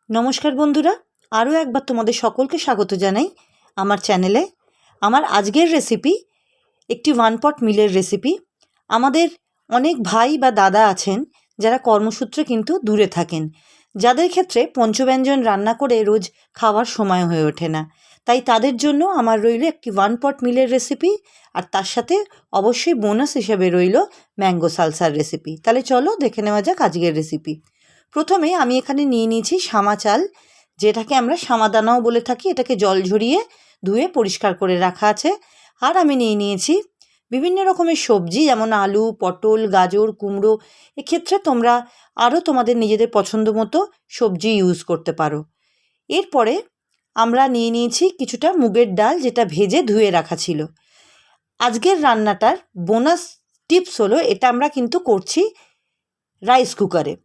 नमस्कार बंधुरा आरो एक बार तुम्हारे सकलके स्वागत जानाई आमार चैनेले। आमार आजकेर रेसिपि एकटी वन पट मिलेर रेसिपि। आमादेर अनेक भाई बा दादा आछेन जारा कर्मसूत्रे किन्तु दूरे थाकेन, जादेर क्षेत्रे पंचव्यंजन रान्ना करे रोज खावार समय हये ओठे ना, ताई तादेर जोन्नो आमार रइलो एकटी वन पट मिलेर रेसिपि और तार साथे अवश्यई बोनास हिसेबे रइलो मैंगो सालसार रेसिपि। ताहले चलो देखे नेওয়া যাক आजकेर रेसिपि। प्रथमे आमी एखाने निये निয়েছি শামা চাল, যেটাকে আমরা শামাদানাও বলে থাকি। এটাকে জল ঝরিয়ে ধুয়ে পরিষ্কার করে রাখা আছে। আর আমি নিয়ে নিয়েছি বিভিন্ন রকমের সবজি, যেমন আলু, পটল, গাজর, কুমড়ো। এক্ষেত্রে তোমরা আরও তোমাদের নিজেদের পছন্দ মতো সবজি ইউজ করতে পারো। এরপরে আমরা নিয়ে নিয়েছি কিছুটা মুগের ডাল, যেটা ভেজে ধুয়ে রাখা ছিল। আজকের রান্নাটার বোনাস টিপস হলো, এটা আমরা কিন্তু করছি রাইস কুকারে।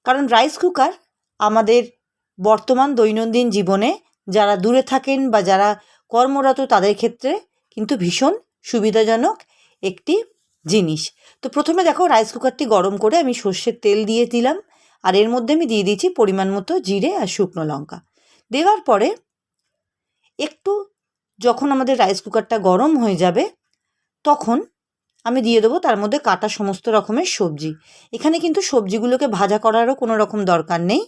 কারণ রাইস কুকার আমাদের বর্তমান দৈনন্দিন জীবনে যারা দূরে থাকেন বা যারা কর্মরত তাদের ক্ষেত্রে কিন্তু ভীষণ সুবিধাজনক একটি জিনিস। তো প্রথমে দেখো রাইস কুকারটি গরম করে আমি সর্ষের তেল দিয়ে দিলাম, আর এর মধ্যে আমি দিয়ে দিয়েছি পরিমাণ মতো জিরে আর শুকনো লঙ্কা। দেওয়ার পরে একটু যখন আমাদের রাইস কুকারটা গরম হয়ে যাবে তখন আমি দিয়ে দেবো তার মধ্যে কাটা সমস্ত রকমের সবজি। এখানে কিন্তু সবজিগুলোকে ভাজা করারও কোনো রকম দরকার নেই,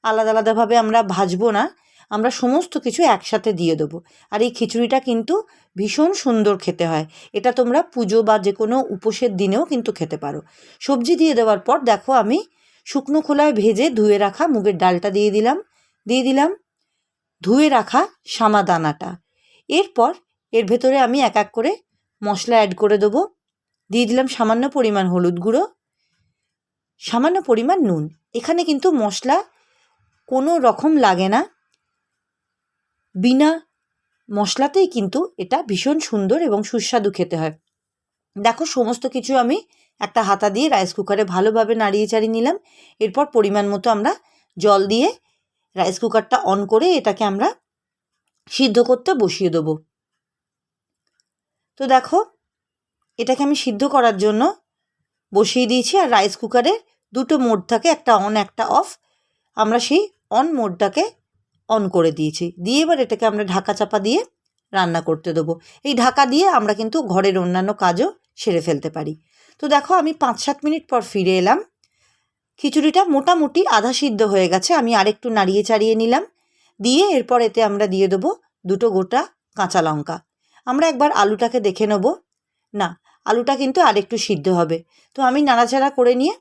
আলাদা আলাদাভাবে আমরা ভাজবো না, আমরা সমস্ত কিছু একসাথে দিয়ে দেবো। আর এই খিচুড়িটা কিন্তু ভীষণ সুন্দর খেতে হয়। এটা তোমরা পুজো বা যে কোনো উপোসের দিনেও কিন্তু খেতে পারো। সবজি দিয়ে দেওয়ার পর দেখো আমি শুকনো খোলায় ভেজে ধুয়ে রাখা মুগের ডালটা দিয়ে দিলাম ধুয়ে রাখা শামা দানাটা। এরপর এর ভেতরে আমি এক এক করে মশলা অ্যাড করে দেবো। দিয়ে দিলাম সামান্য পরিমাণ হলুদ গুঁড়ো, সামান্য পরিমাণ নুন। এখানে কিন্তু মশলা কোনো রকম লাগে না, বিনা মশলাতেই কিন্তু এটা ভীষণ সুন্দর এবং সুস্বাদু খেতে হয়। দেখো সমস্ত কিছু আমি একটা হাতা দিয়ে রাইস কুকারে ভালোভাবে নাড়িয়ে চাড়িয়ে নিলাম। এরপর পরিমাণ মতো আমরা জল দিয়ে রাইস কুকারটা অন করে এটাকে আমরা সিদ্ধ করতে বসিয়ে দেবো। তো দেখো এটাকে আমি সিদ্ধ করার জন্য বসিয়ে দিয়েছি। আর রাইস কুকারে দুটো মোড থাকে, একটা অন একটা অফ। আমরা সেই অন মোডটাকে অন করে দিয়েছি। দিয়ে এবার এটাকে আমরা ঢাকা চাপা দিয়ে রান্না করতে দেবো। এই ঢাকা দিয়ে আমরা কিন্তু ঘরের অন্যান্য কাজও সেরে ফেলতে পারি। তো দেখো আমি 5-7 মিনিট পর ফিরে এলাম। খিচুড়িটা মোটামুটি আধা সিদ্ধ হয়ে গেছে। আমি আরেকটু নাড়িয়ে চাড়িয়ে নিলাম। দিয়ে এরপর এতে আমরা দিয়ে দেবো দুটো গোটা কাঁচা লঙ্কা। আমরা একবার আলুটাকে দেখে নেব, না আলুটা কিন্তু আরেকটু সিদ্ধ হবে। তো আমি নাড়াচাড়া করে নিয়ে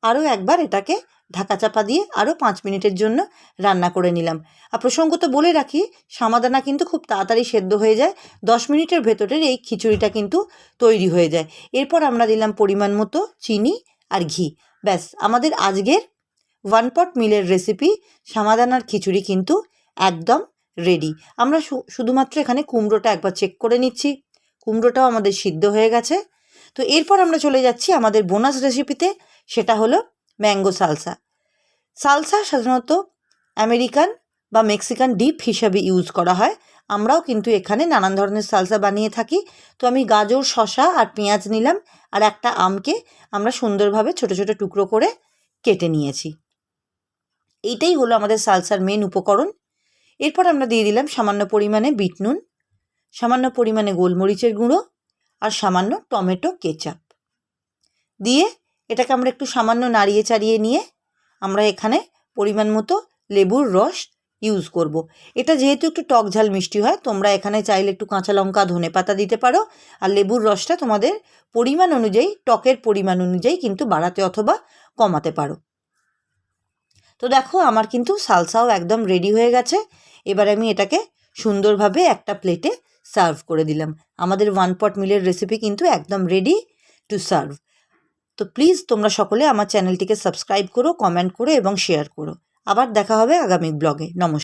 আরও একবার এটাকে ঢাকা চাপা দিয়ে আরও 5 মিনিটের জন্য রান্না করে নিলাম। আর প্রসঙ্গত বলে রাখি, সামাদানা কিন্তু খুব তাড়াতাড়ি সেদ্ধ হয়ে যায়, 10 মিনিটের ভেতরের এই খিচুড়িটা কিন্তু তৈরি হয়ে যায়। এরপর আমরা দিলাম পরিমাণ মতো চিনি আর ঘি। ব্যাস আমাদের আজকের ওয়ান পট মিলের রেসিপি সামাদানার খিচুড়ি কিন্তু একদম রেডি। আমরা শুধুমাত্র এখানে কুমড়োটা একবার চেক করে নিচ্ছি, কুমড়োটাও আমাদের সিদ্ধ হয়ে গেছে। তো এরপর আমরা চলে যাচ্ছি আমাদের বোনাস রেসিপিতে, সেটা হলো ম্যাঙ্গো সালসা। সালসা সাধারণত আমেরিকান বা মেক্সিকান ডিপ হিসাবে ইউজ করা হয়। আমরাও কিন্তু এখানে নানান ধরনের সালসা বানিয়ে থাকি। তো আমি গাজর, শসা আর পেঁয়াজ নিলাম, আর একটা আমকে আমরা সুন্দরভাবে ছোট ছোট টুকরো করে কেটে নিয়েছি। এইটাই হলো আমাদের সালসার মেন উপকরণ। এরপর আমরা দিয়ে দিলাম সামান্য পরিমাণে বিট নুন, সামান্য পরিমাণে গোলমরিচের গুঁড়ো আর সামান্য টমেটো কেচাপ দিয়ে এটাকে আমরা একটু সামান্য নাড়িয়ে চাড়িয়ে নিয়ে আমরা এখানে পরিমাণ মতো লেবুর রস ইউজ করব। এটা যেহেতু একটু টক ঝাল মিষ্টি হয়, তোমরা এখানে চাইলে একটু কাঁচা লঙ্কা, ধনেপাতা দিতে পারো। আর লেবুর রসটা তোমাদের পরিমাণ অনুযায়ী, টকের পরিমাণ অনুযায়ী কিন্তু বাড়াতে অথবা কমাতে পারো। তো দেখো আমার কিন্তু সালসাও একদম রেডি হয়ে গেছে। এবার আমি এটাকে সুন্দরভাবে একটা প্লেটে সার্ভ করে দিলাম। আমাদের ওয়ান পট মিলের রেসিপি কিন্তু একদম রেডি টু সার্ভ। তো প্লিজ তোমরা সকলে আমার চ্যানেলটিকে সাবস্ক্রাইব করো, কমেন্ট করো এবং শেয়ার করো। আবার দেখা হবে আগামী ব্লগে। নমস্কার।